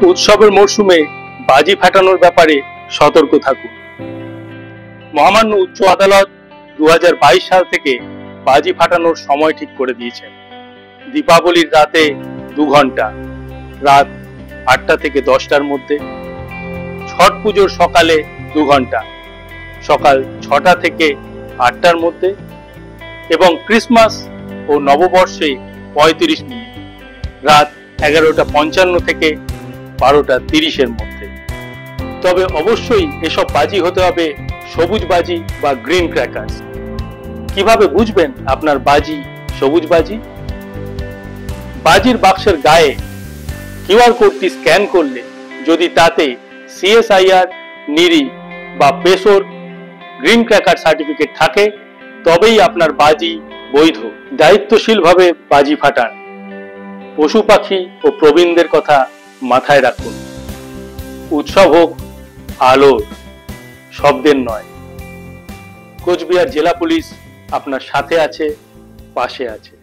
উৎসবের মরশুমে বাজি ফাটানোর ব্যাপারে সতর্ক থাকুন। মহামান্য উচ্চ আদালত 2022 সাল থেকে বাজি ফাটানোর সময় ঠিক করে দিয়েছেন। দীপাবলির রাতে 2 ঘন্টা, রাত 8টা থেকে 10টার মধ্যে। ছট পুজোর সকালে 2 ঘন্টা, সকাল 6টা থেকে 8টার মধ্যে। এবং ক্রিসমাস ও নববর্ষে 35 মিনিট, রাত 11:55 থেকে 12:30-এর মধ্যে। তবে অবশ্যই এসব বাজি হতে হবে সবুজ বাজি বা গ্রিন ক্র্যাকার্স। কিভাবে বুঝবেন আপনার বাজি সবুজ বাজি? বাজির বাক্সের গায়ে কিউআর কোডটি স্ক্যান করলে যদি তাতে CSIR, নিরি বা পেসোর গ্রিন ক্র্যাকার সার্টিফিকেট থাকে তবেই আপনার বাজি বৈধ। দায়িত্বশীলভাবে বাজি ফাটান। পশু পাখি ও প্রবীণদের কথা মাথায় রাখুন। উৎসব হোক আলোর, শব্দের নয়। কোচবিহার জেলা পুলিশ আপনার সাথে আছে, পাশে আছে।